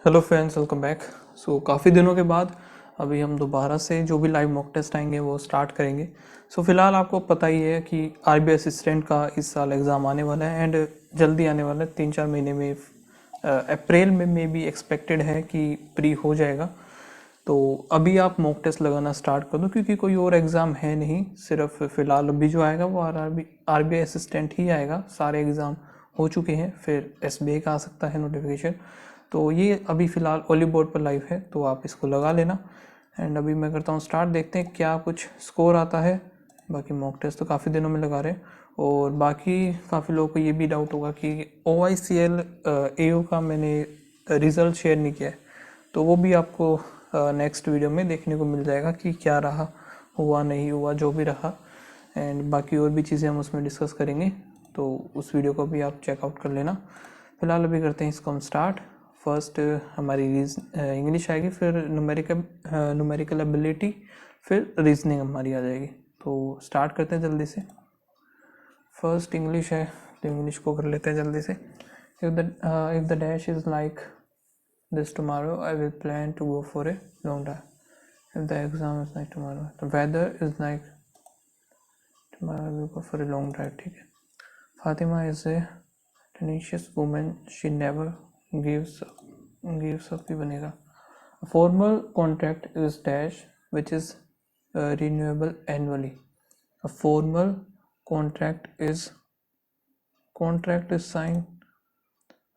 Hello friends, welcome back. काफ़ी दिनों के बाद अभी हम दोबारा से जो भी लाइव मॉक टेस्ट आएंगे वो स्टार्ट करेंगे। फिलहाल आपको पता ही है कि आरबीआई असिस्टेंट का इस साल एग्ज़ाम आने वाला है एंड जल्दी आने वाला है, 3-4 महीने में। अप्रैल में भी एक्सपेक्टेड है कि प्री हो जाएगा। तो अभी आप मॉक टेस्ट लगाना स्टार्ट कर दो, क्योंकि कोई और एग्ज़ाम है नहीं। सिर्फ फिलहाल अभी जो आएगा वो आरबीआई असिस्टेंट ही आएगा। सारे एग्ज़ाम हो चुके हैं, फिर एसबीआई का आ सकता है नोटिफिकेशन। तो ये अभी फ़िलहाल ओली बोर्ड पर लाइव है, तो आप इसको लगा लेना। एंड अभी मैं करता हूँ स्टार्ट, देखते हैं क्या कुछ स्कोर आता है। बाकी मॉक टेस्ट तो काफ़ी दिनों में लगा रहे हैं। और बाकी काफ़ी लोगों को ये भी डाउट होगा कि OICL AO का मैंने रिज़ल्ट शेयर नहीं किया है, तो वो भी आपको नेक्स्ट वीडियो में देखने को मिल जाएगा कि क्या रहा, हुआ नहीं हुआ, जो भी रहा। एंड बाकी और भी चीज़ें हम उसमें डिस्कस करेंगे, तो उस वीडियो को भी आप चेकआउट कर लेना। फिलहाल अभी करते हैं इसको हम स्टार्ट। फर्स्ट हमारी इंग्लिश आएगी, फिर न्यूमेरिकल एबिलिटी, फिर रीजनिंग हमारी आ जाएगी। तो स्टार्ट करते हैं जल्दी से। फर्स्ट इंग्लिश है, तो इंग्लिश को कर लेते हैं जल्दी से। If the dash is like this tomorrow I will plan to go for a long drive. If the exam is like tomorrow, the weather is like tomorrow I will go for a long drive. ठीक है। Fatima is a tenacious woman, she never gives up भी बनेगा। A formal contract is dash which is renewable annually. A formal contract is signed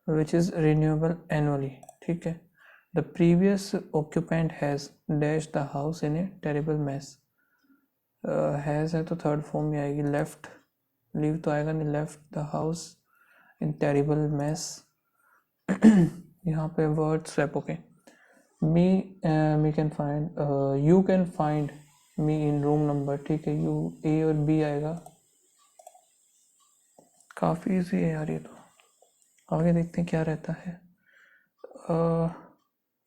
which is renewable annually। ठीक है। The previous occupant has dashed the house in a terrible mess। Has है तो third form में आएगी। Left, leave तो आएगा नहीं। Left the house in terrible mess. यहाँ पे word swap. Okay. Me can find, you can find me in room number. ठीक है, यू ए और बी आएगा। काफ़ी इजी है यार ये तो। आगे देखते हैं क्या रहता है।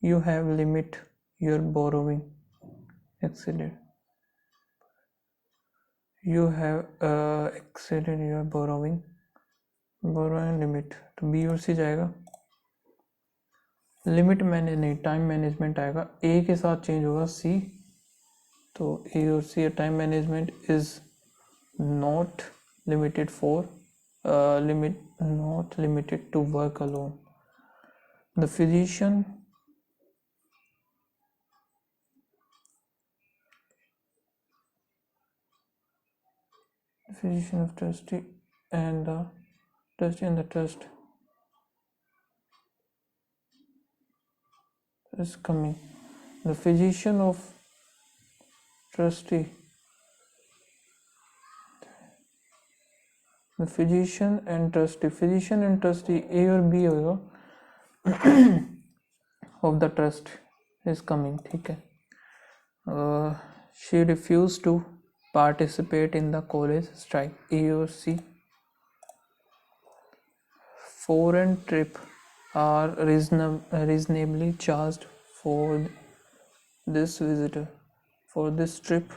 You have limit your borrowing exceeded. You have exceeded your borrowing limit, तो बी और सी जाएगा। लिमिट मैनेज नहीं, टाइम मैनेजमेंट आएगा। ए के साथ चेंज होगा सी, तो ए और c. Time management is not limited for not limited to work alone. The physician of trustee and the trustee and the trust is coming. The physician of trustee, the physician and trustee A और B होगा of the trust is coming। ठीक है। she refused to participate in the college strike, A or C। foreign trip are reasonably charged for this visitor, for this trip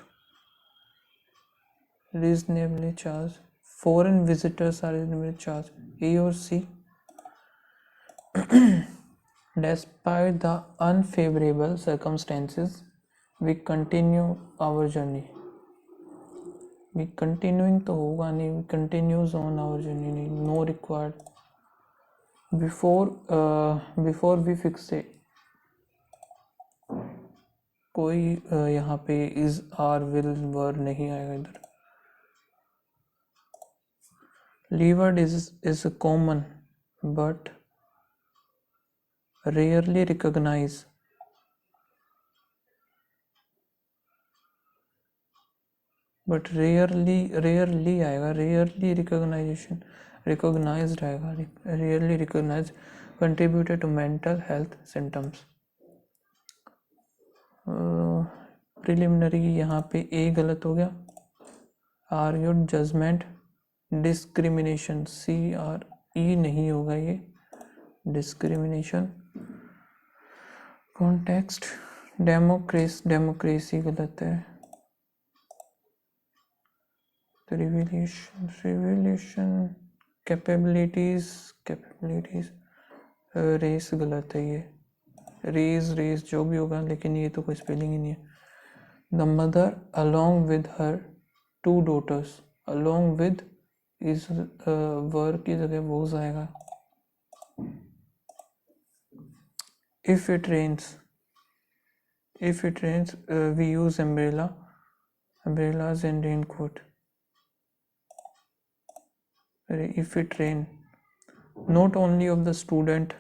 reasonably charged, foreign visitors are reasonably charged, A or C। Despite the unfavorable circumstances we continue our journey। we continuing तो होगा नहीं, we continues on our journey नहीं, no required। before we fix it, कोई यहाँ पे is are will were नहीं आएगा इधर। leeward is common but rarely recognize, but rarely आएगा। रेयरली रिकॉग्नाइजेशन, रिकॉग्नाइज्ड आएगा। Rarely recognise contributed to mental health symptoms. Preliminary यहाँ पे ए गलत हो गया। Argued judgement discrimination, C R E नहीं होगा ये, डिस्क्रिमिनेशन। कॉन्टेक्स्ट डेमोक्रेसी गलत है। रिवोल्यूशन कैपेबिलिटीज रेस गलत है ये। रेज जो भी होगा, लेकिन ये तो कोई स्पेलिंग ही नहीं है. The mother along with her two daughters. along with इस वर्ब की जगह वोज आएगा. if it rains we use umbrellas and raincoat. if it rain, not only of the student,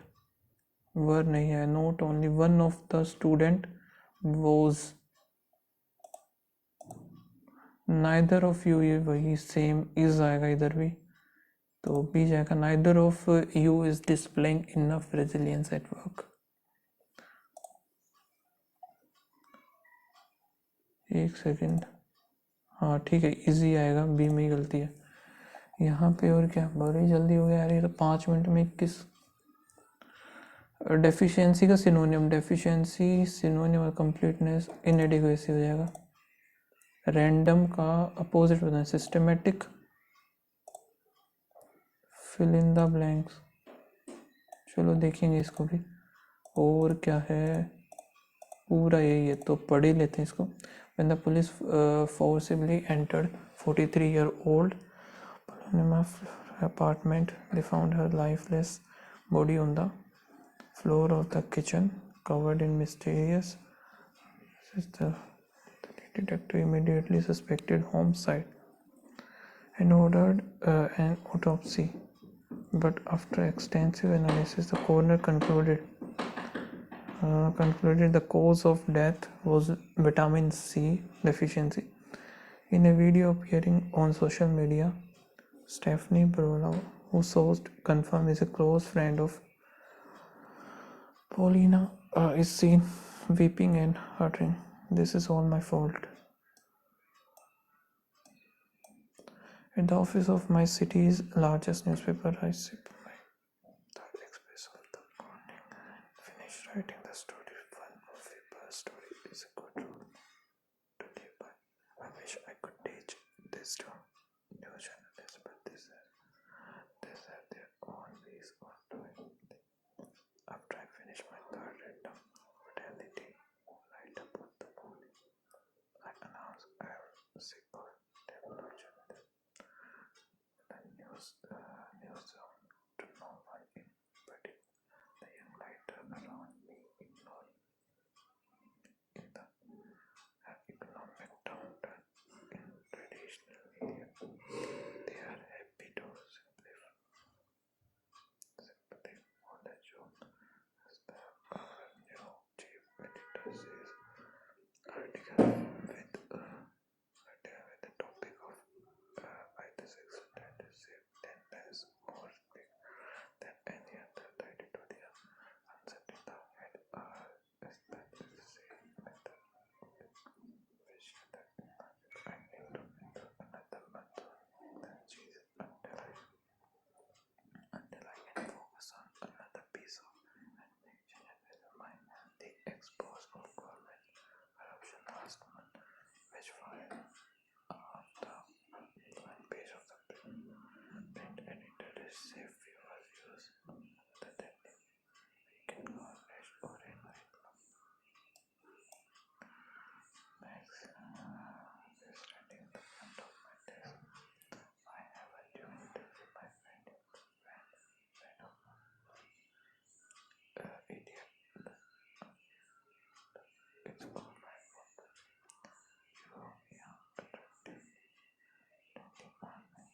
वर नहीं है, not only one of the student was. neither of you, ये वही same is आएगा इधर भी, तो भी जाएगा. neither of you is displaying enough resilience at work. एक सेकेंड, हाँ ठीक है, इजी आएगा, बी में ही गलती है यहाँ पे. और क्या बड़ी जल्दी हो गया यार, ये तो 5 मिनट में 21. डेफिशिएंसी का सिनोनियम, डेफिशिएंसी सिनोनियम और कंप्लीटनेस इनएडिक्वेसी हो जाएगा. रैंडम का अपोजिट बताएं, systematic, fill in the blanks. चलो देखेंगे इसको भी. और क्या है, पूरा यही है, तो पढ़ ही लेते हैं इसको. when the police forcibly entered 43-year-old Palanima's apartment, they found her lifeless body on the floor of the kitchen, covered in mysterious. The detective immediately suspected homicide and ordered an autopsy. But after extensive analysis, the coroner concluded the cause of death was vitamin C deficiency. In a video appearing on social media, Stephanie Barlow, who sourced confirmed is a close friend of Paulina, is seen weeping and uttering, "This is all my fault." At the office of my city's largest newspaper, I sip my third express of the morning and finish writing the story. One movie per story is a good rule to live by. I wish I could teach this to new journalists, but these have their own ways of doing things. After I finish my third random mortality write up of the morning, I announce I am sick of development journalism. The news zone to no one in particular. The young writer around me ignore in the economic downturn in traditional media. They are happy to sympathy on the joke, as our new chief editor says. Article with the topic of either sex that is 10 times more big than any other title to the answer in the head is that is the same method which that I need to enter another month than Jesus until I can focus on another piece of animation and with mind the expose of government corruption last month, which filed the front page of the print editor is safe viewer views other than the weekend coverage or in my club. Next, is standing in the front of my desk. I have a new interview with my friend of idiot. It's all my fault. You young, attractive, depending on me.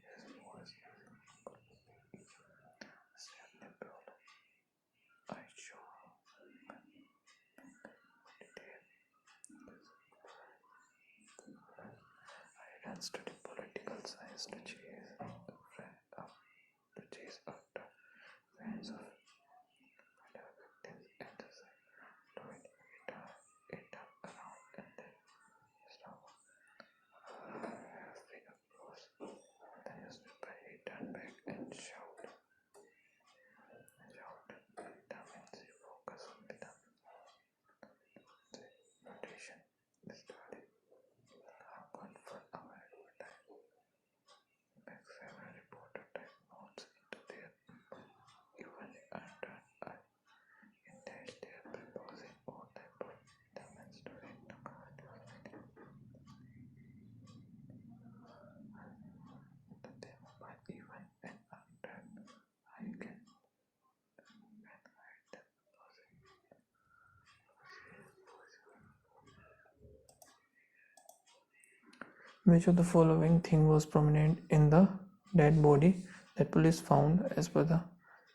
This was Stanley Build. I show detail. I then study political science to chase after friends of whatever victims and decide to it up around and then stop. Finger close. The newspaper he turned back and shouted. Vitamin C, focus on vitamin C. Notation. Study. Good for our advertising. Max have reported type notes into their Which of the following thing was prominent in the dead body that police found? As per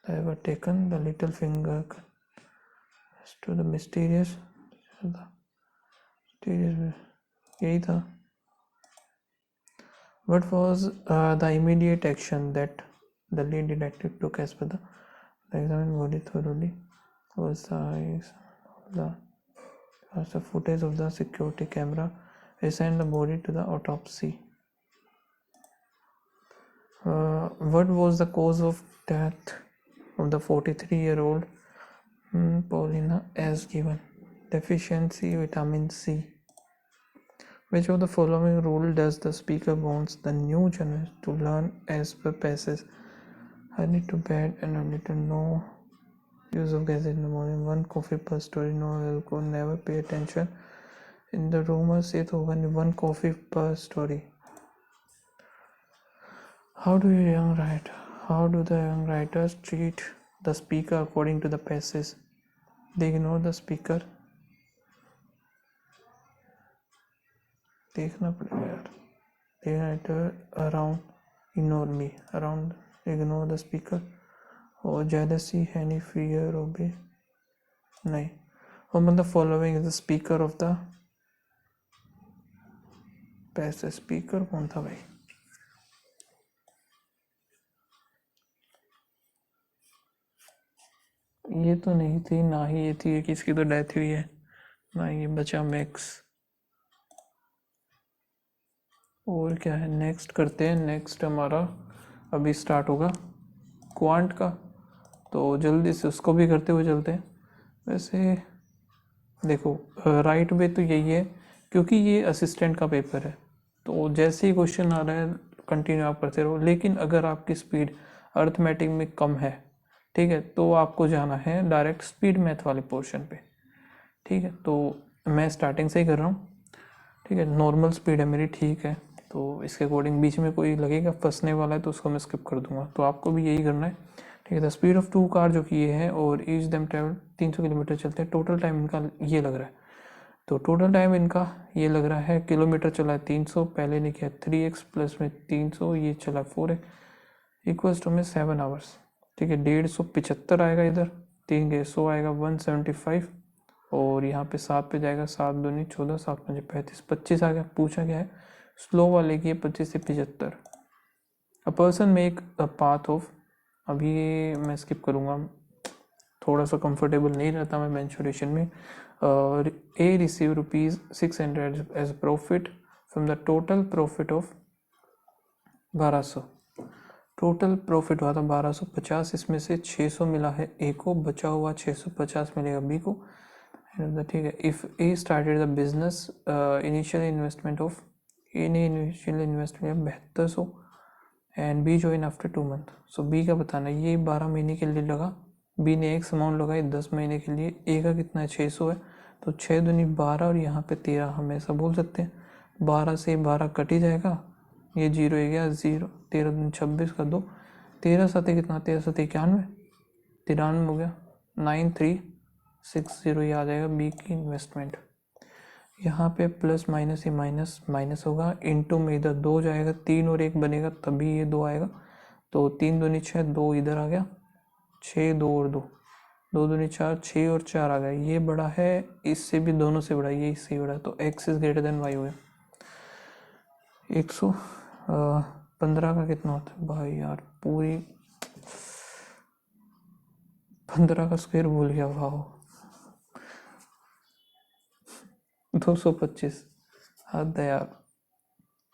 they were taken, the little finger as to the mysterious यही था. What was the immediate action that the lead detective took? As per the examined body thoroughly was the footage of the security camera. Assigned the body to the autopsy. What was the cause of death of the 43-year-old Paulina as given? Deficiency vitamin C. Which of the following rule does the speaker wants the new journalist to learn as per passage? Early to bed and early to know. Use of gas in the morning. 1 coffee per story. No alcohol. Never pay attention. In the rumor से तो होगा 1 coffee per story. How do the young writers treat the speaker according to the passage? They ignore the speaker. देखना पड़ेगा यार. They write around, ignore me, around, ignore the speaker. और jealousy, any fear, obey. नहीं. Among the following is the speaker of the passage. Speaker कौन था भाई? ये तो नहीं थी, ना ही ये थी कि इसकी तो डेथ हुई है, ना ये बचा मैक्स. और क्या है, नेक्स्ट करते हैं. नेक्स्ट हमारा अभी स्टार्ट होगा क्वांट का, तो जल्दी से उसको भी करते हुए चलते हैं. वैसे देखो राइट वे तो यही है, क्योंकि ये असिस्टेंट का पेपर है, तो जैसे ही क्वेश्चन आ रहा है कंटिन्यू आप करते रहो. लेकिन अगर आपकी स्पीड अर्थमेटिक में कम है, ठीक है, तो आपको जाना है डायरेक्ट स्पीड मैथ वाले पोर्शन पे. ठीक है, तो मैं स्टार्टिंग से ही कर रहा हूँ. ठीक है, नॉर्मल स्पीड है मेरी, ठीक है, तो इसके अकॉर्डिंग बीच में कोई लगेगा फंसने वाला है तो उसको मैं स्किप कर दूंगा. तो आपको भी यही करना है. ठीक है, द स्पीड ऑफ 2 कार जो कि ये है, और ईच देम ट्रेवल 300 किलोमीटर चलते हैं. टोटल टाइम इनका ये लग रहा है, तो टोटल टाइम इनका ये लग रहा है, किलोमीटर चला है 300, पहले ने किया 3x प्लस में 300, ये चला 4x इक्वल्स टू में 7 आवर्स. ठीक है, 175 आएगा इधर, 3 के 100 आएगा 175, और यहाँ पे 7 पे जाएगा, 7 दूनी 14, 7 5 35, 25 आ गया. पूछा गया है स्लो वाले की 25 से 75. A person make a path of, अभी मैं स्किप करूँगा, थोड़ा सा कंफर्टेबल नहीं रहता मैं मेंशुरेशन में. A receive ₹600 as profit from the total profit of 1200. Total profit हुआ था 1250, इसमें से 600 मिला है ए को, बचा हुआ 650 मिलेगा बी को. ठीक है, if A started the business, initial investment of A ने इनिशियल इन्वेस्ट किया 7200 and B join after 2 month. So B का बताना है, ये 12 महीने के लिए लगा, बी ने एक अमाउंट लगाई 10 महीने के लिए. ए का कितना है 600 है, तो 6 दूनी 12 और यहाँ पे 13, हम ऐसा बोल सकते हैं. 12 से 12 कट ही जाएगा, ये 0 हो गया 0, 13 दूनी 26 का 2, 13 सते कितना, 13 सते 91, 93 हो गया. 9360 ये आ जाएगा बी की इन्वेस्टमेंट. यहाँ पे प्लस माइनस, ये माइनस माइनस होगा, इनटू में इधर 2 जाएगा, 3 और 1 बनेगा तभी ये 2 आएगा, तो 3 दूनी 6, 2 इधर आ गया, 6 2 और 2, 2 दूनी 4, 6 और 4 आ गया. ये बड़ा है, इससे भी दोनों से बड़ा, ये इससे बड़ा, तो x is greater than y हो गया. 115 का कितना होता है भाई यार, पूरी 15 का स्क्वायर भूल गया. वाह, 225, हद है यार.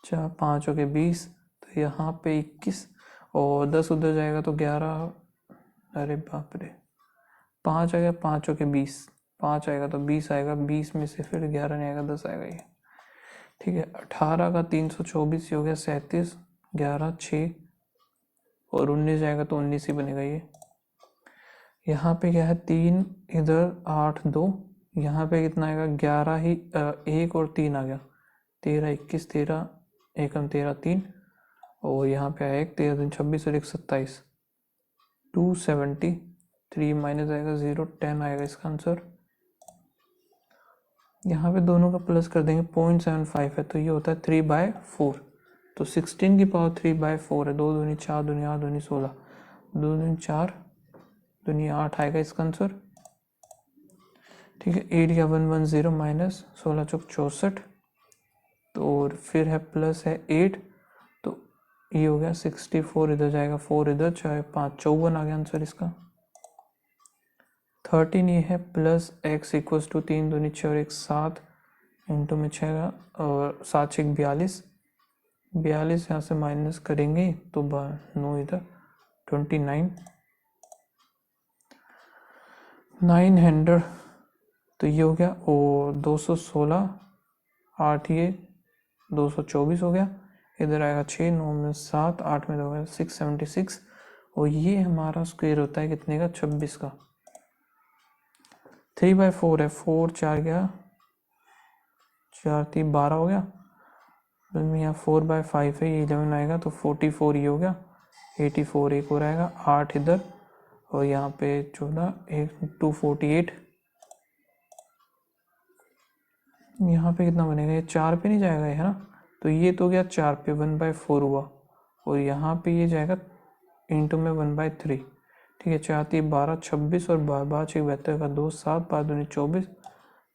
4 5 हो गए 20, तो यहाँ पे 21 और 10 उधर जाएगा तो 11, अरे बाप रे, 5 आएगा, 5 हो गए 20, 5 आएगा तो 20 आएगा, 20 में से फिर 11 नहीं आएगा, 10 आएगा ये. ठीक है, 18 का 324 हो गया 37, 11 6 और 19 जाएगा तो 19 ही बनेगा ये. यहाँ पे क्या है 3, इधर 8 2, यहाँ पे कितना आएगा 11 ही, 1 और 3 आ गया, 13 21, 13 1 13 3, और यहाँ पे आया 1, 13 26 और 1 27, 273 माइनस आएगा 0, 10 आएगा इसका आंसर. यहाँ पे दोनों का प्लस कर देंगे, 0.75 है तो ये होता है 3/4। तो 16 की पावर 3/4 है। 2 दूनी 4, दूनी 8, दूनी 16, 2 दूनी 4, दूनी 8 आएगा इसका आंसर। ठीक है, 8 या 110 माइनस 16 चौक 64, तो और फिर है प्लस है 8, तो ये हो गया 64, इधर जाएगा 4, इधर चाहे 5, 54 आ गया आंसर इसका। 13 ये है प्लस x इक्वल्स टू 3 दूनी 6 और 1 7 इंटू में 6 का और 7 6 42, 42 यहाँ से माइनस करेंगे तो 9 इधर 29, 900, तो ये हो गया। और 216, 8 ये 224 हो गया, इधर आएगा 6, 9 में 7, 8 में 2 हो गया 676, और ये हमारा स्क्वायर होता है कितने का, 26 का। 3/4 है, 4 4 गया 4 3 12 हो गया, फिर यहाँ 4/5 है, ये 11 आएगा तो 44 ये हो गया, 84 एक और आएगा, 8 इधर और यहाँ पे 14, 248, यहाँ पे कितना बनेगा, ये 4 पे नहीं जाएगा ये, है ना, तो ये तो गया 4 पे, 1/4 हुआ, और यहाँ पे ये जाएगा इंटू में 1/3। ठीक है, 4 3 12 26 और 12 6 72 का 2 7 5 दूनी 24,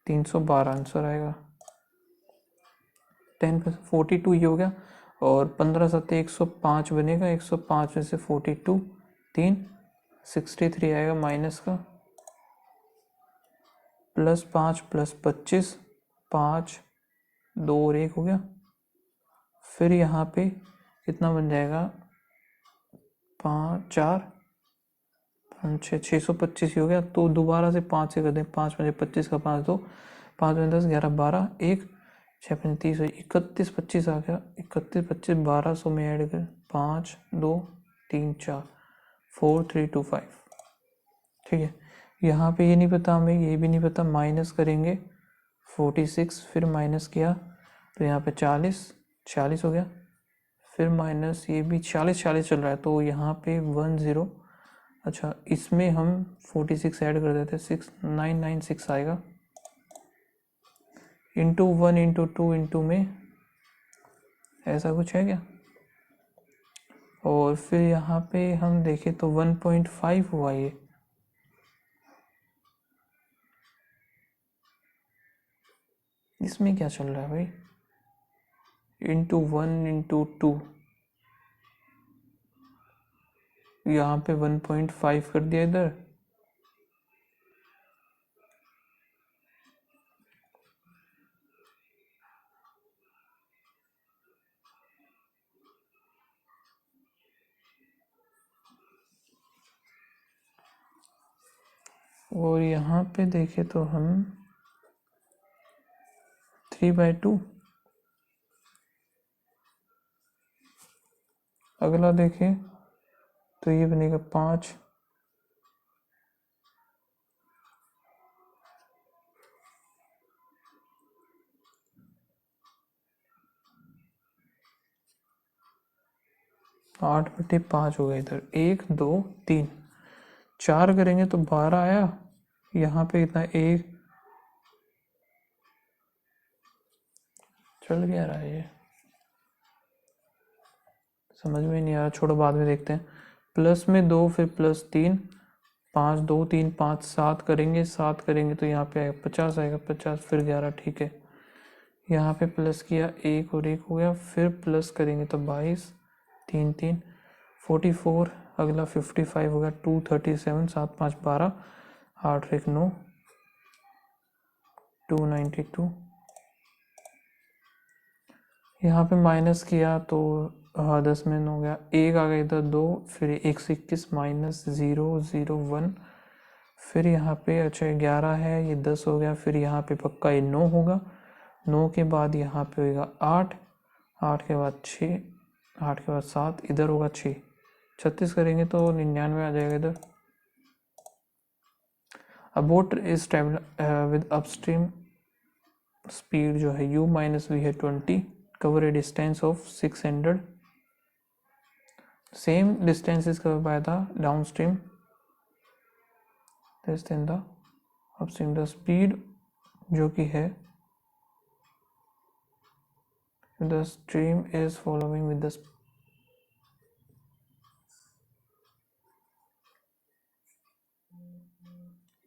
312 आंसर आएगा। 10 42 ये हो गया, और 15 7 105 बनेगा, 105 में से 42 3 63 आएगा माइनस का, प्लस 5 प्लस 25 5 2 और 1 हो गया, फिर यहाँ पे कितना बन जाएगा, 5 4 5 6 625 ही हो गया। तो दोबारा से 5 से कर दें, 5 5 25 का 5 2 5 में 10 11 12 1 6 35 31 25 आ गया, 31 25 1200 में ऐड कर 5 2 3 4 4 3 2 5। ठीक है, यहाँ पे ये नहीं पता हमें, ये भी नहीं पता, माइनस करेंगे 46, फिर माइनस किया तो यहाँ पे 40 46 हो गया, फिर माइनस ये भी 40 40 चल रहा है, तो यहाँ पे 10, अच्छा इसमें हम 46 ऐड कर देते, 6996 आएगा, इंटू 1 इंटू 2 इंटू में, ऐसा कुछ है क्या। और फिर यहाँ पे हम देखें तो 1.5 हुआ ये, इसमें क्या चल रहा है भाई, इंटू 1 इंटू 2, यहाँ पे 1.5 कर दिया इधर, और यहाँ पे देखें तो हम 3/2, अगला देखें तो ये बनेगा 5, आठ बटे 5 हो गया, इधर 1 2 3 4 करेंगे तो 12 आया, यहाँ पे कितना 1, चल गया रहा है ये, समझ में नहीं आ रहा, छोड़ो बाद में देखते हैं। प्लस में 2 फिर प्लस 3 5 2 3 5 7 करेंगे, 7 करेंगे तो यहाँ पे आएगा 50 आएगा, 50 फिर 11, ठीक है, यहाँ पे प्लस किया 1 और 1 हो गया, फिर प्लस करेंगे तो 22 3 3 44, अगला 55 होगा, 237 7 5 12 8 1 9 292, यहाँ पे माइनस किया तो 10 में 9 हो गया, 1 आ गया इधर 2, फिर 1 से 21 माइनस 0 0 1, फिर यहाँ पे अच्छा 11 है, ये 10 हो गया, फिर यहाँ पे पक्का ये 9 होगा, 9 के बाद यहाँ पे होगा 8, 8 के बाद 6, 8 के बाद 7, इधर होगा 6, 36 करेंगे तो 99 आ जाएगा इधर। A boat is travel with upstream speed जो है u माइनस वी है 20, cover a distance of 600, same distance is covered by the downstream less than the upstream, the speed जो कि है the stream is following with the,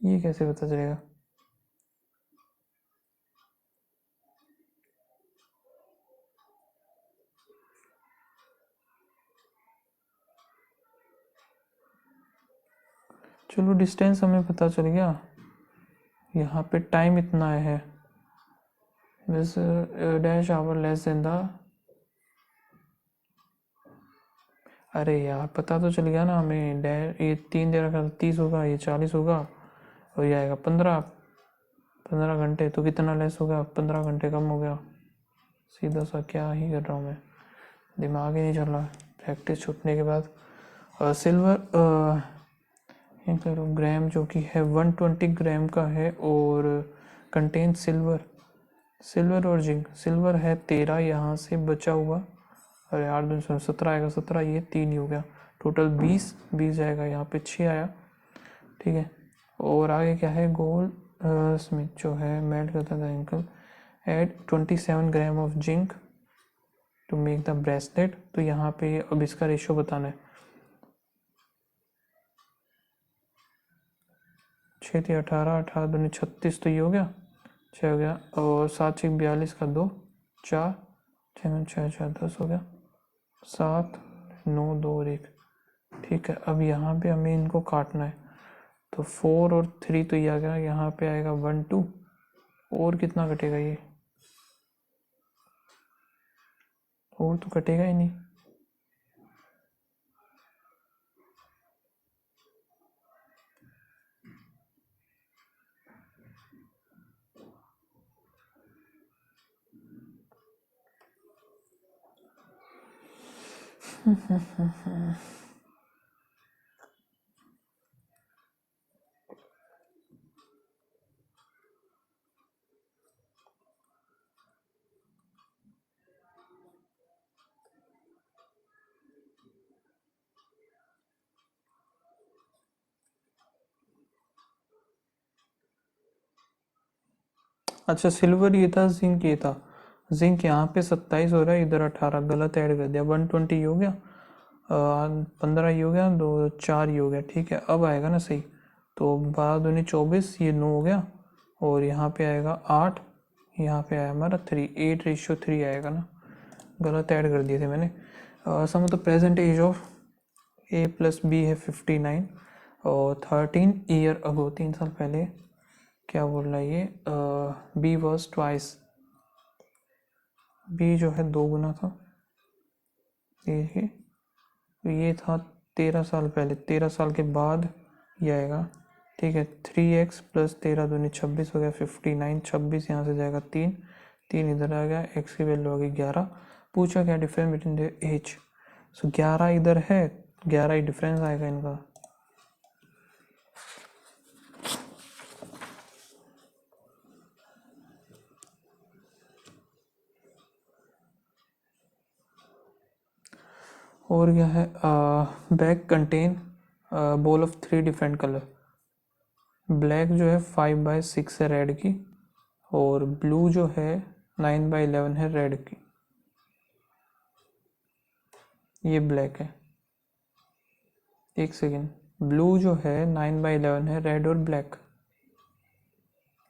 ये कैसे पता चलेगा? चलो डिस्टेंस हमें पता चल गया, यहाँ पे टाइम इतना है, this dash our less than the, अरे यार पता तो चल गया ना हमें, डैश ये 3 दे रखा था, 30 होगा, ये 40 होगा, और ये आएगा 15 घंटे, तो कितना लेस हो गया? 15 घंटे कम हो गया। सीधा सा क्या ही कर रहा हूँ मैं, दिमाग ही नहीं चल रहा प्रैक्टिस छूटने के बाद। सिल्वर ग्राम जो कि है 120 ग्राम का है, और कंटेन सिल्वर और जिंक। सिल्वर है 13 यहाँ से बचा हुआ, अरे 8 17 आएगा, 17 ये 3 ही हो गया, टोटल 20 आएगा, यहाँ पे 6 आया, ठीक है। और आगे क्या है? गोल्ड स्मिथ जो है मेल्ट करता था ankle, add 27 gram of zinc to make the bracelet. तो यहाँ पे अब इसका रेशो बताना है, 6 × 18, 18 दूनी 36, तो ये हो गया, 6 हो गया, और 7 6 42 का 2 4 6 6 6 10 हो गया, 7 9 2 और 1, ठीक है। अब यहाँ पे हमें इनको काटना है, तो 4 और 3 तो ये आ गया, यहाँ पे आएगा 1 2, और कितना कटेगा ये, और तो कटेगा ही नहीं। अच्छा सिल्वर ये था, जिंक ये था, जिंक यहाँ पे 27 हो रहा है, इधर 18, गलत ऐड कर दिया, 120 हो गया, 15 ही हो गया, 2 4 ही हो गया, ठीक है। अब आएगा ना सही, तो 12 दूनी 24, ये 9 हो गया, और यहाँ पे आएगा 8, यहाँ पे आया हमारा 3, 8:3 आएगा ना, गलत ऐड कर दिए थे मैंने। Sum of the present age of A plus B है 59, और 13 ईयर अगो, 3 साल पहले, क्या बोल रहा है ये, बी वॉज ट्वाइस, बी जो है 2 गुना था, ये तो ये था 13 साल पहले, 13 साल के बाद ये आएगा, ठीक है। 3x प्लस 13 दूनी 26 हो गया, 59, 26 यहाँ से जाएगा 3, 3 इधर आ गया, x की वैल्यू आ गई 11। पूछा क्या डिफरेंस बिटवीन द एज, सो 11 इधर है, 11 ही डिफरेंस आएगा इनका। और क्या है, bag contain ball of 3 different colour, black जो है 5/6 है रेड की, और ब्लू जो है 9/11 है रेड की, ये ब्लैक है, एक सेकेंड, ब्लू जो है 9/11 है, रेड और ब्लैक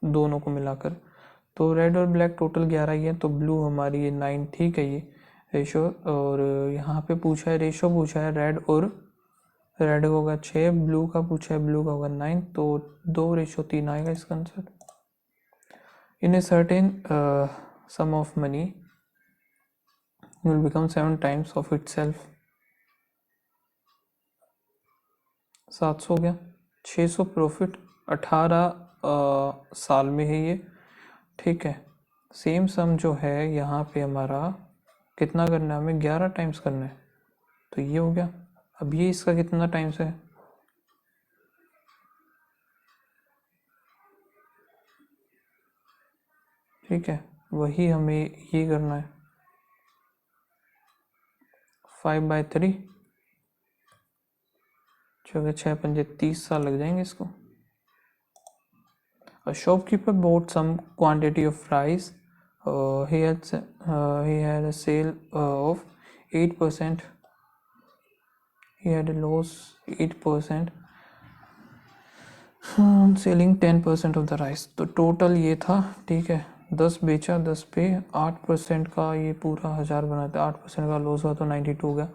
दोनों को मिलाकर, तो रेड और ब्लैक टोटल 11 ही है, तो ब्लू हमारी ये 9, ठीक है ये रेशो। और यहाँ पे पूछा है रेशो, पूछा है रेड और, रेड का होगा 6, ब्लू का पूछा है, ब्लू का होगा 9, तो 2:3 आएगा इसका answer. In a certain some of money will become 7 times of itself, 700 हो गया, 600 प्रॉफिट 18 साल में है ये, ठीक है। सेम सम जो है यहाँ पे हमारा कितना करना है, हमें 11 टाइम्स करना है, तो ये हो गया। अब ये इसका कितना टाइम्स है, ठीक है, वही हमें ये करना है, 5/3, जो 6 पंजे 30 साल लग जाएंगे इसको। A shopkeeper bought some quantity of rice he had a sale of 8%. He had a loss 8%, selling 10% of the rice. तो टोटल ये था, ठीक है, 10 बेचा, 10 पे 8% का ये पूरा 1000 बनाता है, 8% का लॉस हुआ तो 92 हो गया।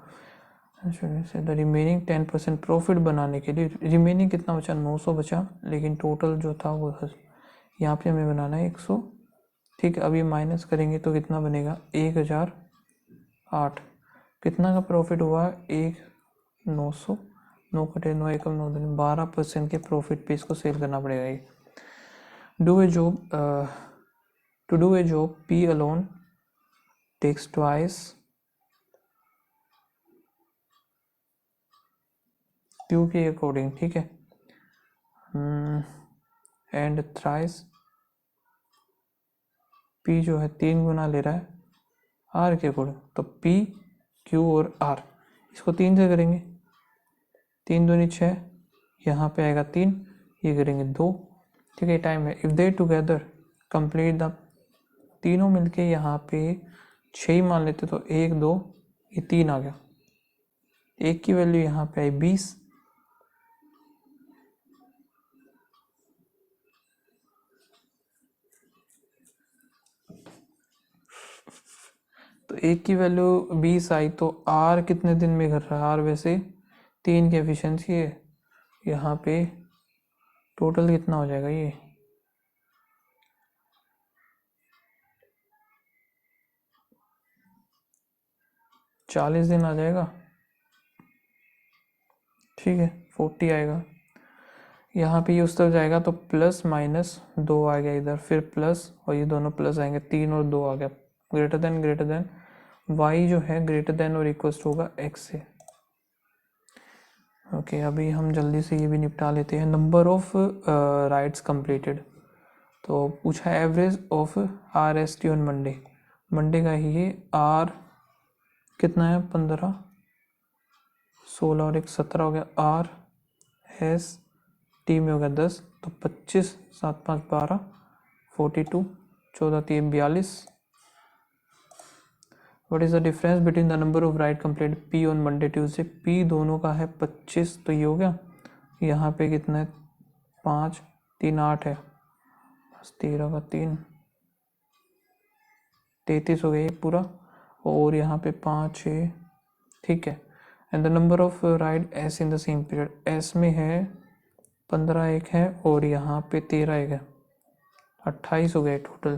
द रिमेनिंग 10% प्रॉफिट बनाने के लिए रिमेनिंग कितना बचा, 900 बचा, लेकिन टोटल जो था वो यहाँ पे हमें बनाना है 100, ठीक है। अभी माइनस करेंगे तो कितना बनेगा, 1008। कितना का प्रॉफिट हुआ, 900, 9 कटे 9 एकम 9 दिन, 12% के प्रॉफिट पे इसको सेल करना पड़ेगा ये। Do a job, to do a job P alone takes twice Q के अकॉर्डिंग, ठीक है, एंड थ्राइस पी जो है 3 गुना ले रहा है आर के अकॉर्डिंग, तो पी क्यू और आर इसको 3 से करेंगे, 3 दूनी 6, यहाँ पे आएगा 3, ये करेंगे 2, ठीक है, टाइम है। If they together complete the, तीनों मिलके यहाँ पे 6 ही मान लेते तो 1 2 ये 3 आ गया, 1 की वैल्यू यहाँ पे आई 20, तो 1 की वैल्यू 20 आई, तो आर कितने दिन में कर रहा है, आर वैसे 3 की एफिशिएंसी है, यहाँ पे टोटल कितना हो जाएगा, ये 40 दिन आ जाएगा, ठीक है, 40 आएगा। यहाँ पे ये उस तरफ जाएगा तो प्लस माइनस 2 आ गया इधर, फिर प्लस और ये दोनों प्लस आएंगे, 3 और 2 आ गया, ग्रेटर देन y जो है ग्रेटर देन और इक्वल होगा x से। ओके, अभी हम जल्दी से ये भी निपटा लेते हैं। नंबर ऑफ राइड्स कंप्लीटेड, तो पूछा average of are S T on Monday, Monday का ही ये आर कितना है 15, 16 और 1 17 हो गया, आर एस टी में हो गया 10, तो 25 7 5 12 42, 14 3 42। What is the difference between the number of ride complete P on Monday Tuesday, P दोनों का है 25, तो ये हो गया, यहाँ पे कितना है 5 3 8 है, 13 का 3 33 हो गया पूरा, और यहाँ पे 5 6, ठीक है। And the number of ride S in the same period, S में है 15 एक है और यहाँ पे 13 एक है, 28 हो गया टोटल,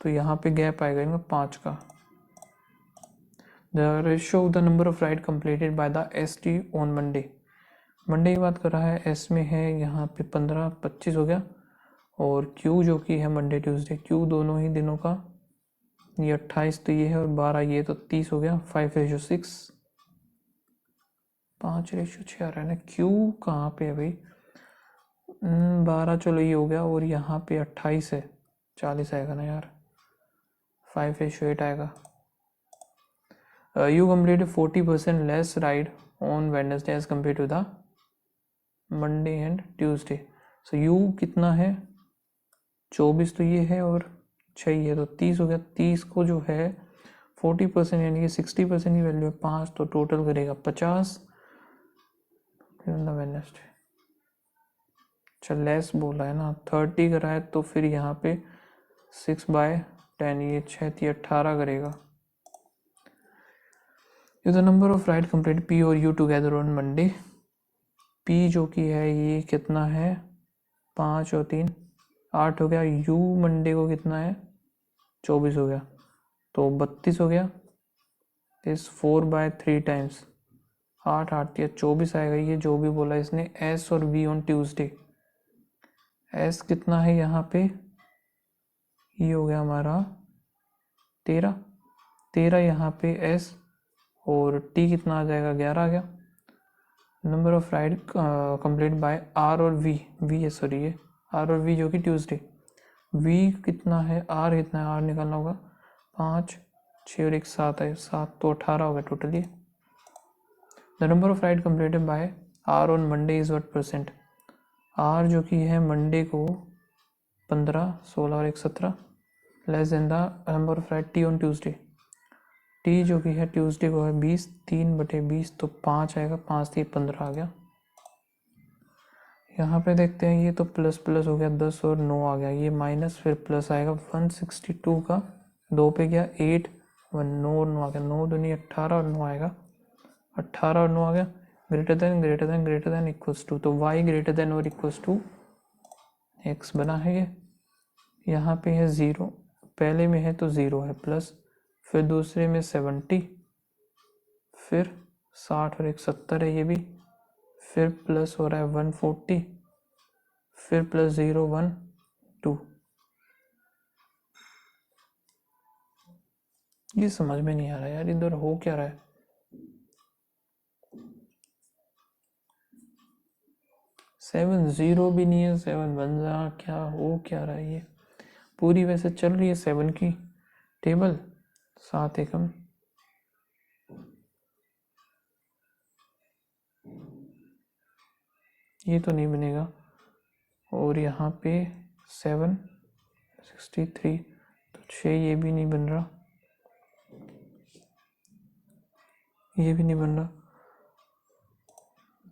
तो यहाँ पे गैप आएगा इनका 5 का। The ratio of the number of ride completed by the S T on Monday, Monday की बात कर रहा है, एस में है यहाँ पे 15 25 हो गया, और क्यू जो कि है मंडे ट्यूसडे, क्यू दोनों ही दिनों का, ये 28 तो ये है और 12 ये, तो 30 हो गया, 5:6, 5:6 आ रहा है ना, क्यू कहाँ पे है भाई, 12 चलो ये हो गया, और यहाँ पे 28 है, 40 आएगा ना यार, 5:8 आएगा। You completed 40% less ride on Wednesday as compared to the Monday and Tuesday. So you कितना है, 24 तो ये है और 6 ये, तो 30 हो गया, 30 को जो है 40% यानी कि 60% की वैल्यू है 5, तो टोटल करेगा 50 वेडनेसडे। अच्छा लेस बोला है ना, 30 करा है तो फिर यहाँ पे 6/10, ये 6 थी 18 करेगा। Is the number of ride complete P और U together on Monday, P जो कि है ये कितना है 5 और 3 8 हो गया, यू मंडे को कितना है 24 हो गया, तो 32 हो गया, इस 4/3 टाइम्स 8 8 या 24 आएगा, ये जो भी बोला इसने। एस और वी ऑन ट्यूसडे, एस कितना है यहाँ पे, ये हो गया हमारा 13 यहाँ पे एस, और टी कितना आ जाएगा 11 आ गया। Number of ride complete by R और वी, वी है सॉरी ये आर और वी जो कि ट्यूसडे, वी कितना है, आर कितना है, आर निकालना होगा 5 6 और 1 7 है, 7 तो 18 हो गया टोटल ये। The number of ride completed by R on Monday is what percent, R जो कि है मंडे को 15 16 और 1 17, less than the number of right T on Tuesday. T जो कि है ट्यूसडे को है 20, 3/20 तो 5 आएगा, 5 3 15 आ गया। यहाँ पे देखते हैं ये तो प्लस प्लस हो गया 10 और 9 आ गया, ये माइनस फिर प्लस आएगा 162 का 2 पे गया 8 1 9 और 9 आ गया, 9 दूनी 18 और 9 आएगा, 18 और 9 आ गया। ग्रेटर देन इक्वल्स टू, तो y ग्रेटर देन और इक्वल्स टू x बना है ये। यहाँ पे है 0, पहले में है तो 0 है प्लस, फिर दूसरे में 70, फिर 60 और 1 70 है ये भी, फिर प्लस हो रहा है 140, फिर प्लस 0 1 2। ये समझ में नहीं आ रहा यार, इधर हो क्या रहा है। सेवन जीरो भी नहीं है, 7 1 क्या हो क्या रहा है। ये पूरी वैसे चल रही है 7 की टेबल, 7 एकम, ये तो नहीं बनेगा। और यहाँ पे 7 63 तो 6, ये भी नहीं बन रहा, ये भी नहीं बन रहा।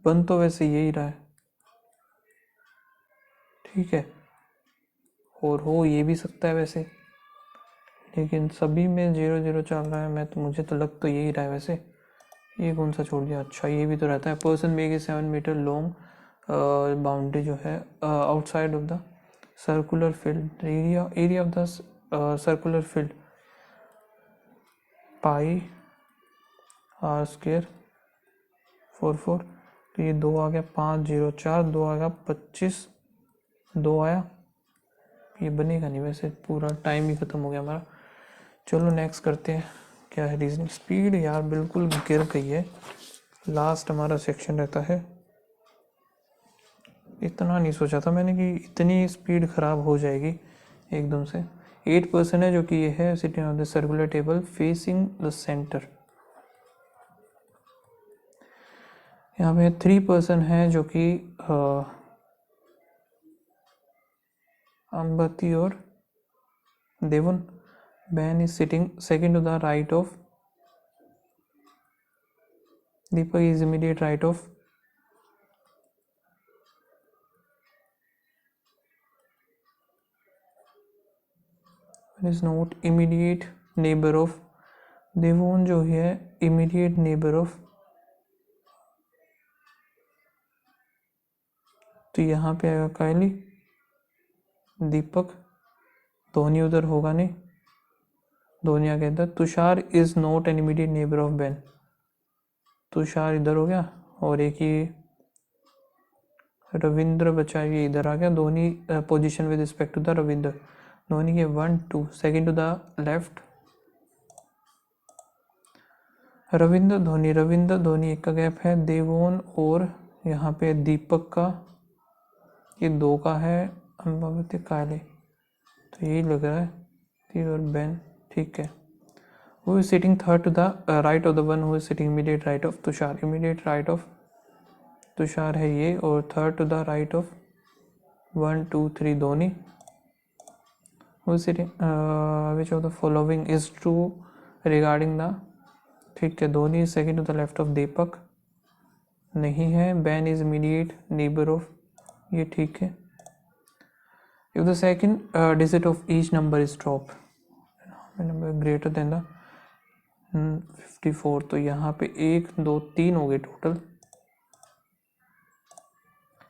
बन तो वैसे यही रहा है, ठीक है, और हो ये भी सकता है वैसे, लेकिन सभी में 0 0 चल रहा है। मैं तो मुझे तो लग तो यही रहा है वैसे। ये कौन सा छोड़ दिया, अच्छा ये भी तो रहता है। Person make a 7 metre long boundary जो है outside of the circular field, area of the circular field pi R square 4 तो ये 2 आ गया, 5 0 4 2 आ गया 25 2 आया। ये बनेगा नहीं वैसे, पूरा टाइम ही खत्म हो गया हमारा। चलो नेक्स्ट करते हैं, क्या है रीजनिंग। स्पीड यार बिल्कुल गिर गई है, लास्ट हमारा सेक्शन रहता है। इतना नहीं सोचा था मैंने कि इतनी स्पीड ख़राब हो जाएगी एकदम से। 8% है जो कि ये है sitting on the circular table facing the centre. यहाँ पे 3% है जो कि अम्बती और Devan. Ben is sitting second to the right of Deepak, is immediate right of is not immediate neighbour of Devon, जो है इमीडिएट नेबर ऑफ। तो यहाँ पे आएगा कायली, दीपक, धोनी उधर होगा नहीं, धोनी आ गया इधर। Tushar is not an immediate neighbour of ban, Tushar इधर हो गया, और एक ही रविंद्र बचा ये इधर आ गया। Dhoni position with respect to the Ravindra, Dhoni के 1 2 second to the left Ravindra Dhoni एक का गैप है। देवोन और यहाँ पे दीपक का ये 2 का है। अम्बावती काले, तो यही लग रहा है, और बैन, ठीक है। Who is sitting third to the right of the one who is sitting immediate right of Tushar, immediate right of Tushar है ये, और third to the right of 1 2 3 Dhoni. Who is sitting which of the following is true regarding the, ठीक है, Dhoni is second to the left of Deepak, नहीं है। Ben is immediate neighbour of, ये ठीक है। If the second digit of each number is drop, number greater than the 54, तो यहाँ पे 1 2 3 हो गए total.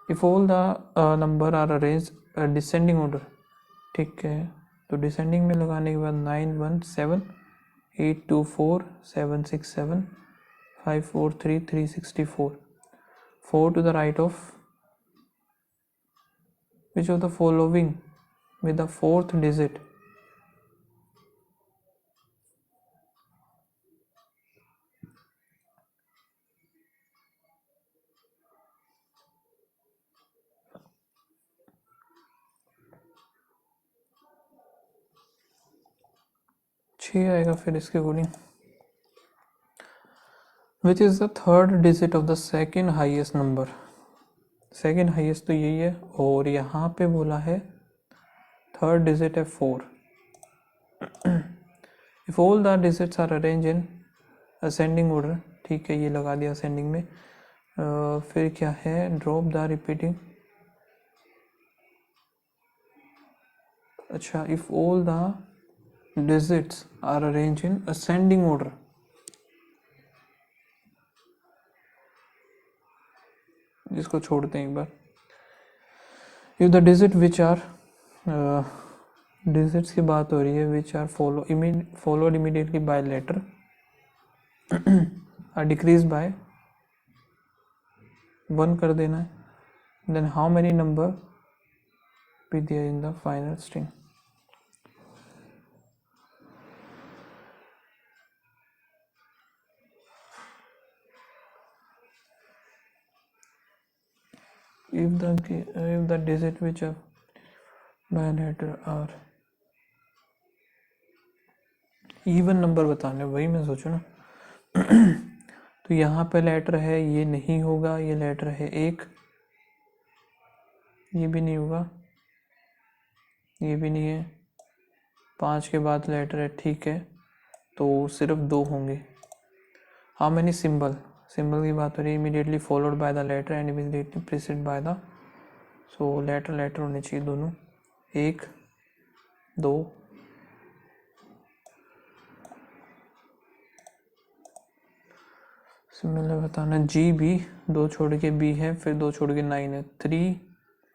If all the number are arrange descending order, ठीक है, तो डिसेंडिंग में लगाने के बाद 9 1 7 8 2 4 7 6 7 5 4 3 3 64, 4 to the right of which of the following with the fourth digit छः आएगा फिर इसके according. Which is the third digit of the second highest number, second highest तो यही है, और यहाँ पे बोला है थर्ड डिजिट है 4, if all the digits are arrange in ascending order, ठीक है, ये लगा दिया असेंडिंग में। फिर क्या है, ड्रॉप द रिपीटिंग, अच्छा, if all the digits are arrange in ascending order, जिसको छोड़ते हैं एक बार। If the digit which are, digits की बात हो रही है, which are followed immediately by letter are decrease by 1 कर देना है, then how many number be there in the final string। if the digit which are by letter are even number बताने, वही मैं सोचूं ना तो यहाँ पे लेटर है, ये नहीं होगा, ये लेटर है 1, ये भी नहीं होगा, ये भी नहीं है, 5 के बाद लेटर है, ठीक है, तो सिर्फ 2 होंगे। हाउ मेनी सिंबल, सिंबल की बात हो रही है, immediately followed by the letter and immediately preceded by the, so letter होने चाहिए दोनों, 1 2, सिमिलर बताना, जी भी 2 छोड़ के बी है, फिर 2 छोड़ के 9 है, 3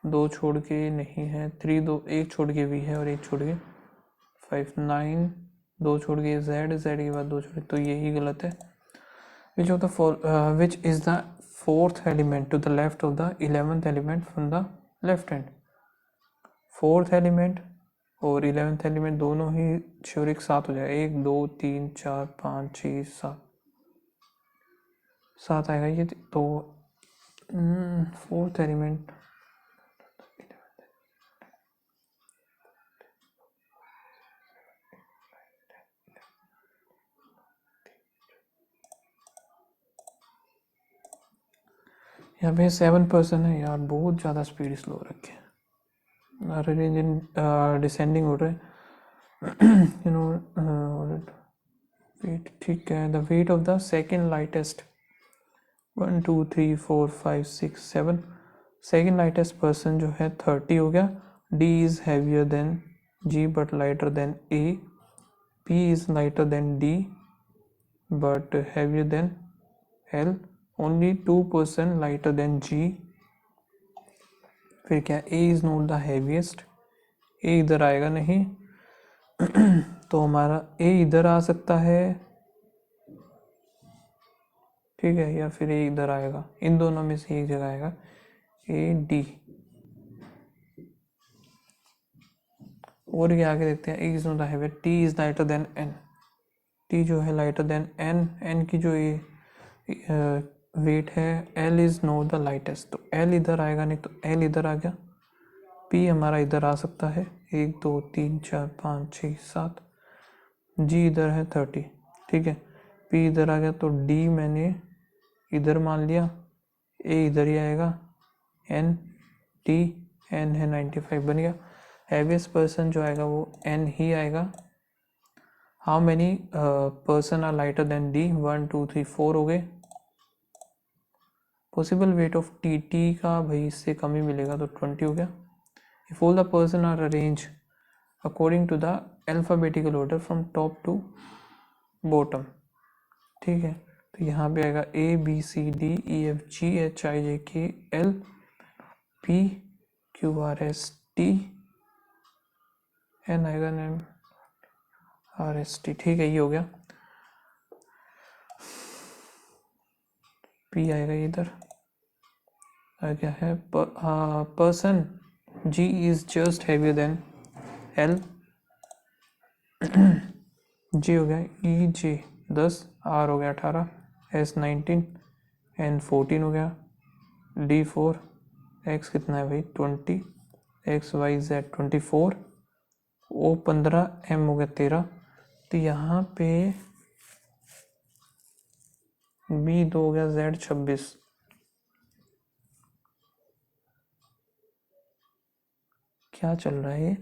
2 छोड़ के नहीं है, 3 2 1 छोड़ के बी है और 1 छोड़ के 5, 9 2 छोड़ के जेड के बाद 2 छोड़, तो यही गलत है। Which is the fourth element to the left of the 11th element from the left hand, fourth element और 11th एलिमेंट दोनों ही श्योर एक साथ हो जाएगा, 1 2 3 4 5 6 7 7 आएगा ये, तो फोर्थ एलिमेंट यहाँ पे 7% है यार, बहुत ज़्यादा स्पीड स्लो रखे, arrange in descending order, you know weight, ठीक है, the weight of the second lightest 1 2 3 4 5 6 7, second lightest person जो है 30 हो गया। D is heavier than G but lighter than A, P is lighter than D but heavier than L, only 2% lighter than G। फिर क्या, A is not the heaviest, A इधर आएगा नहीं तो हमारा A इधर आ सकता है, ठीक है, या फिर A इधर आएगा, इन दोनों में से एक जगह आएगा, A D। और क्या आगे देखते हैं, A is not the heaviest, T is lighter than N, T जो है लाइटर देन N, N की जो ये वेट है, L is not the lightest, तो L इधर आएगा नहीं, तो L इधर आ गया, P हमारा इधर आ सकता है, 1 2 3 4 5 6 7, G इधर है 30, ठीक है, P इधर आ गया, तो D मैंने इधर मान लिया, A इधर ही आएगा, N T, N है 95 बन गया, हैवीएस्ट पर्सन जो आएगा वो N ही आएगा। How many person are lighter than D, 1 2 3 4 हो गए। Possible weight of T, T का भाई इससे कम ही मिलेगा, तो 20 हो गया। If all the person are arrange according to the alphabetical order from top to bottom, ठीक है, तो यहाँ पे आएगा A B C D E F G H I J K L P Q R S T N आएगा M R S T, ठीक है, ये हो गया। पी आएगा इधर, क्या है, person G is just heavier than L, G हो गया, ई जे 10, आर हो गया 18, एस 19, एन 14 हो गया, डी 4, एक्स कितना है भाई 20, एक्स वाई जेड 24, ओ 15, एम हो गया 13, तो यहाँ पे बी 2 हो गया, जेड 26, क्या चल रहा है ये,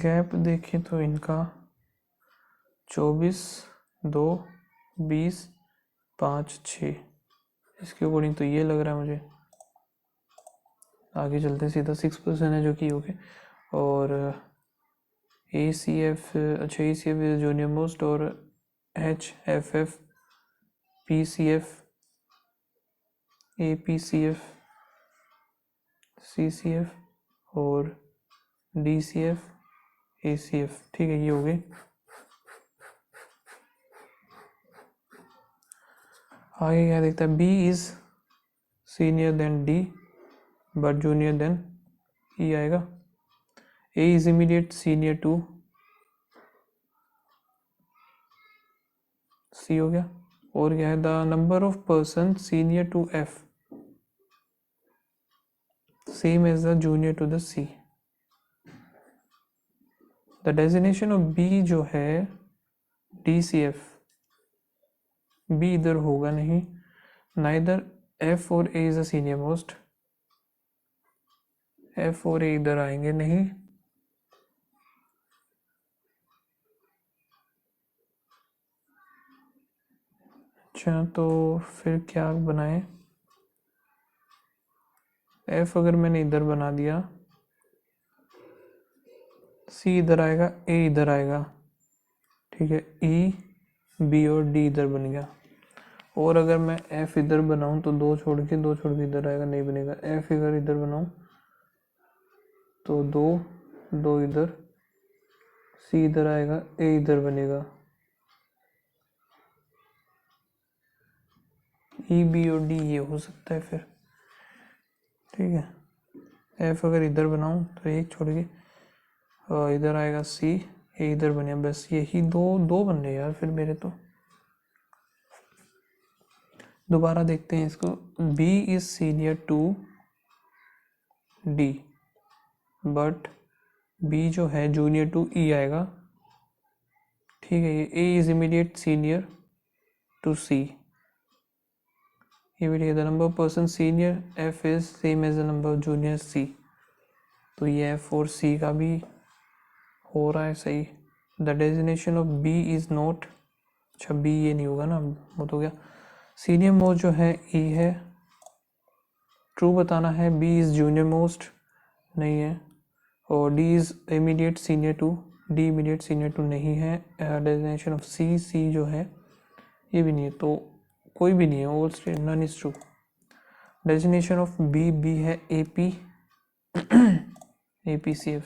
गैप देखें तो इनका 24, 2, 20, 5, 6 इसके अकॉर्डिंग तो ये लग रहा है मुझे। आगे चलते सीधा 6% है जो कि हो गया। और ACF, अच्छा ACF इज जूनियर मोस्ट, और HFF, PCF, APCF, CCF और DCF, ACF। ठीक है, ये हो गए। आगे क्या देखता है, B is senior than D but junior than E आएगा। A is immediate senior to C हो गया। और क्या है, the number of person senior to F same as the junior to the C। The designation of B जो है DCF, B इधर होगा नहीं, नाइदर F और A is a senior most, F और A इधर आएंगे नहीं। अच्छा, तो फिर क्या बनाए, F अगर मैंने इधर बना दिया, C इधर आएगा, A इधर आएगा, ठीक है, E, B और D इधर बन गया। और अगर मैं F इधर बनाऊं तो दो छोड़ के इधर आएगा, नहीं बनेगा। F अगर इधर बनाऊं तो दो इधर, C इधर आएगा, A इधर बनेगा, E, B और D ये हो सकता है फिर। ठीक है, F अगर इधर बनाऊं तो एक छोड़ के इधर आएगा C, A इधर बने, बस यही दो बन रहे यार फिर मेरे तो। दोबारा देखते हैं इसको, B is senior to D but B जो है जूनियर टू E आएगा। ठीक है, ये A is immediate senior to C। ये भी ठीक है, the number of person senior F is same as the number of junior C। तो ये F और C का भी हो रहा है सही। The designation of B is not, अच्छा B ये नहीं होगा ना, वो तो गया। सीनियर मोस्ट जो है E है, ट्रू बताना है। B इज जूनियर मोस्ट नहीं है, और D is immediate senior to, D immediate senior to नहीं है। डेजिग्नेशन ऑफ C जो है ये भी नहीं है, तो कोई भी नहीं है, all state none is true. Designation of B है AP, APCF।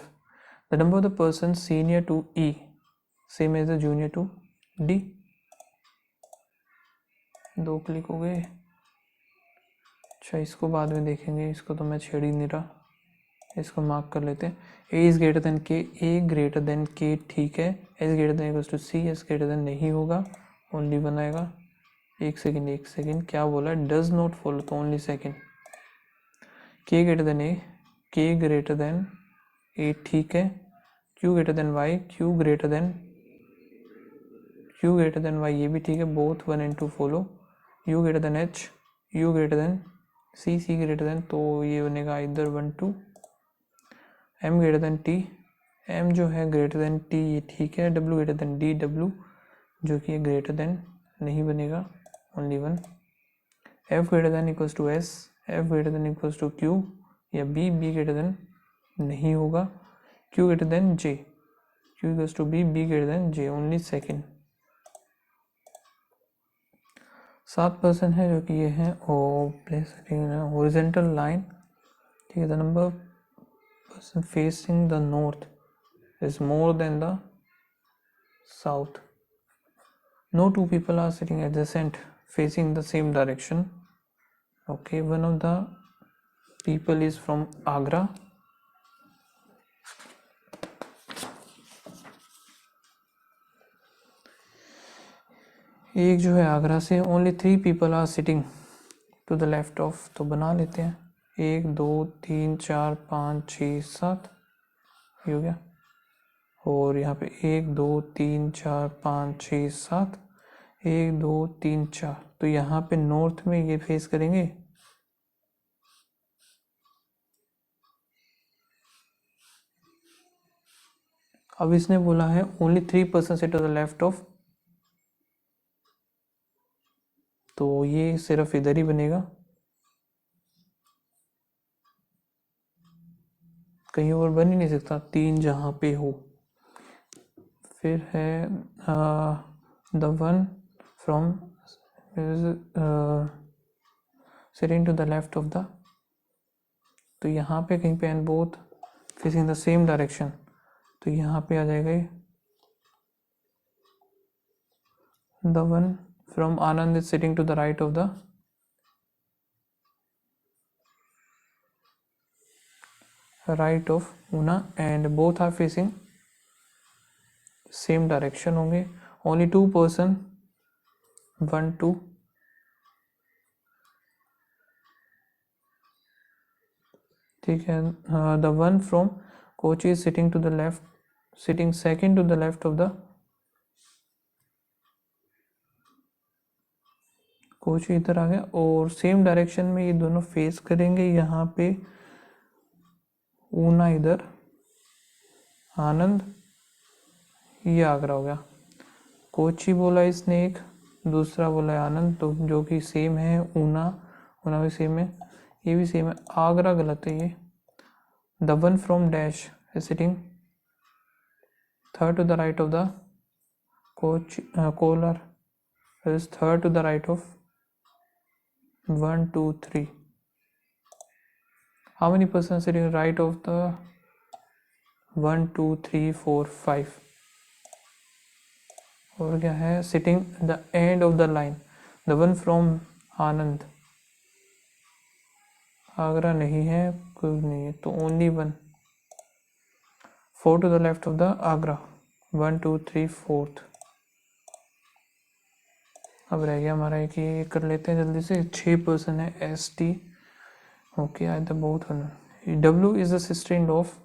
The number of the person senior to E same as the junior to D। दो क्लिक हो गए। अच्छा, इसको बाद में देखेंगे, इसको तो मैं छेड़ ही नहीं रहा, इसको मार्क कर लेते हैं। A is greater than K, A greater than K, ठीक है। S greater than equals to C, S greater than नहीं होगा, ओनली वन आएगा। एक सेकेंड क्या बोला, डज नॉट फॉलो, तो only second. K greater than A, K greater than A, ठीक है। Q greater than Y, Q greater than Y, ये भी ठीक है, both 1 and 2 follow. U greater than H, U greater then C, C greater than, तो ये बनेगा इधर 1 2। M greater than T, M जो है ग्रेटर देन T, ये ठीक है। W greater than D, W जो कि ग्रेटर देन नहीं बनेगा, only one. F greater than equals to S, F greater than equals to Q या B, B ग्रेटर देन नहीं होगा। Q greater than J, Q equals to B, B greater than J, only second. 7% है जो कि ये है, और place horizontal line, ठीक है। The number person facing the north is more than the south. No two people are sitting adjacent facing the same direction. Okay, one of the people is from Agra. एक जो है आगरा से, only 3 people are sitting to the left of, तो बना लेते हैं। 1 2 3 4 5 6 7 ये हो गया। और यहाँ पे 1 2 3 4 5 6 7, 1 2 3 4, तो यहाँ पे नॉर्थ में ये फेस करेंगे। अब इसने बोला है ओनली 3% से टू द लेफ्ट ऑफ, तो ये सिर्फ इधर ही बनेगा, कहीं और बन ही नहीं सकता, 3 जहाँ पे हो। फिर है the one from sitting to the left of the, तो यहाँ पे कहीं पे, and both facing the same direction, तो यहाँ पे आ जाएगा ये the one from Anand is sitting to the right of the, right of Una, and both are facing same direction होंगे, ओनली 2 पर्सन 1 2, ठीक है। The one from Kochi is sitting to the left, sitting second to the left of the, Kochi इधर आ गया, और same direction में ये दोनों फेस करेंगे, यहाँ पे ऊना इधर, आनंद, ये आगरा हो गया। कोची बोला इसने एक, दूसरा बोला है आनंद, तो जो कि सेम है, ऊना, ऊना भी सेम है, ये भी सेम है, आगरा गलत है ये। The one from dash is sitting third to the right of the Kolar is third to the right of 1 2 3. How many persons sitting right of the 1 2 3 4 5? और क्या है, sitting the end of the line, the one from Anand, Agra नहीं है, कोई नहीं है, तो only one. 4 to the left of the Agra, 1 2 3 4th. अब रह गया हमारा एक, ये कर लेते हैं जल्दी से, 6 पर्सन है, S T, okay, I the बहुत, W is the sister in law of,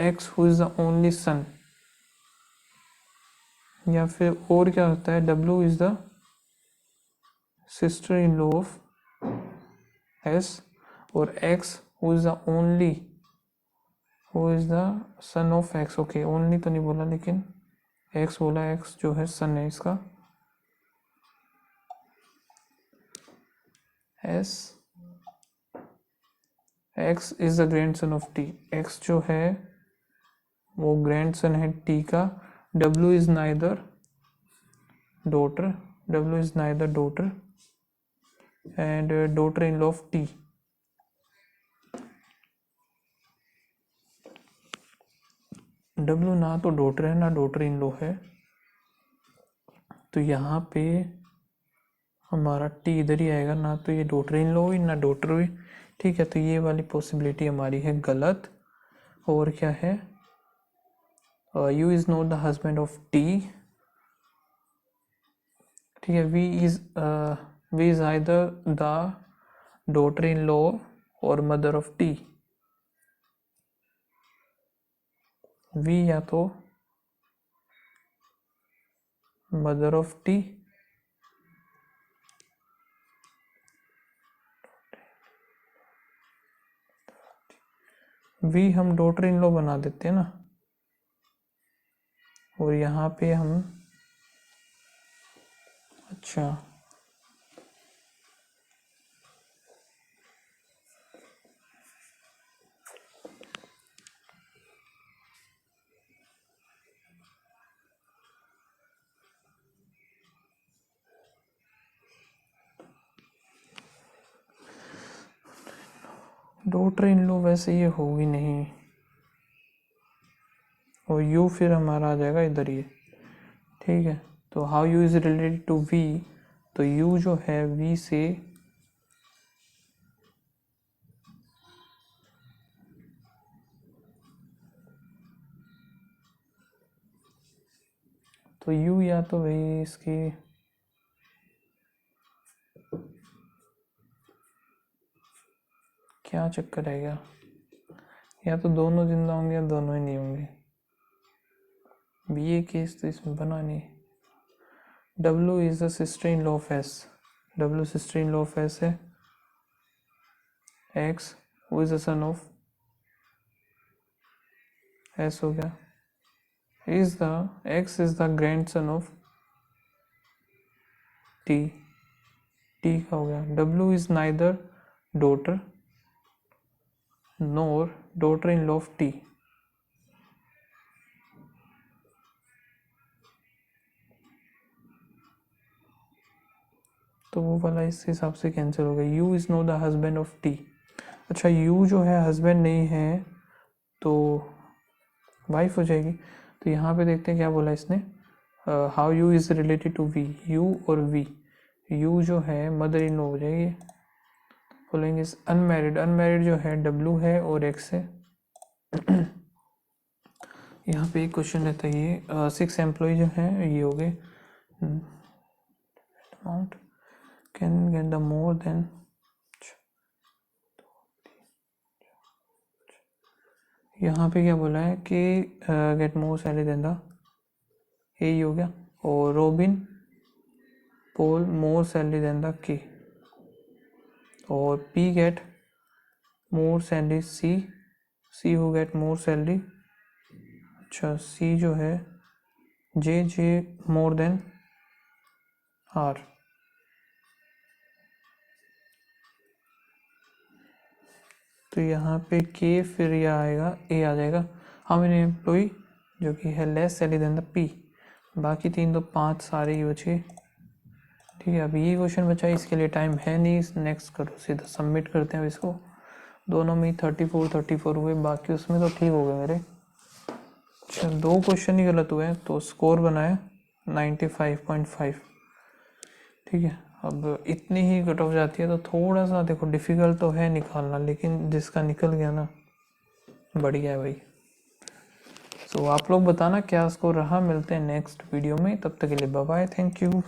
X who is the only son, या फिर और क्या होता है, W is the sister in law of S, और X who is the only, who is the son of X, okay, only तो नहीं बोला लेकिन एक्स बोला, एक्स जो है सन है इसका, S, x is the grand son of T, x जो है वो ग्रैंड सन है टी का, W is neither daughter, W is neither daughter and daughter in law of T, W ना तो डॉटर है ना डॉटर इन लॉ है, तो यहाँ पे हमारा टी इधर ही आएगा, ना तो ये डॉटर इन लॉ हुई ना डॉटर हुई, ठीक है, तो ये वाली पॉसिबिलिटी हमारी है गलत। और क्या है, U is not the husband of T, ठीक है, V is either the daughter in law और मदर ऑफ टी, वी या तो मदर ऑफ टी, वी हम डॉटर इन लॉ बना देते हैं ना, और यहाँ पे हम, अच्छा, डॉटर इन लॉ वैसे ये होगी नहीं, और यू फिर हमारा आ जाएगा इधर ही, ठीक है, तो how U is related to V, तो यू जो है वी से, तो यू या तो भाई इसकी, क्या चक्कर रहेगा, या तो दोनों जिंदा होंगे या दोनों ही नहीं होंगे, बी ए केस तो इसमें बना नहीं, W is the sister in law of S, W sister in law of S है, X who is the son of S हो गया, X is the grandson of T, T का हो गया, W is neither daughter nor daughter in law of T, तो वो वाला इस हिसाब से कैंसिल हो गया। U is not the husband of T, अच्छा U जो है हस्बैंड नहीं है तो वाइफ हो जाएगी। तो यहाँ पे देखते हैं क्या बोला इसने, how U is related to V, U और V, U जो है मदर इन लॉ हो जाएगी। फॉलोइंग इज अनमैरिड, अनमैरिड जो है W है और X है। यहाँ पे एक क्वेश्चन रहता है ये 6 एम्प्लॉय जो हैं ये हो गए, amount can get the more than, यहाँ पे क्या बोला है कि get more salary than the, यही हो गया, और Robin Paul more salary than the K, और P get more salary C, C हो गेट मोर सैलरी, अच्छा सी जो है जे मोर देन आर, तो यहाँ पे के फिर यह आएगा ए आ जाएगा। हाउ मेनी एम्प्लॉय जो कि है less salary than the P, बाकी 3 तो 5 सारे ही बचे। ठीक है, अब ये क्वेश्चन बचा, इसके लिए टाइम है नहीं, नेक्स्ट करो, सीधा सबमिट करते हैं अब इसको। दोनों में 34 हुए, बाकी उसमें तो ठीक हो गए मेरे। अच्छा 2 क्वेश्चन ही गलत हुए तो स्कोर बनाया 95.5। ठीक है, अब इतनी ही कट ऑफ जाती है तो थोड़ा सा देखो डिफ़िकल्ट तो है निकालना, लेकिन जिसका निकल गया ना बढ़िया है भाई। सो आप लोग बताना क्या स्कोर रहा, मिलते हैं नेक्स्ट वीडियो में, तब तक के लिए बाय बाय, थैंक यू।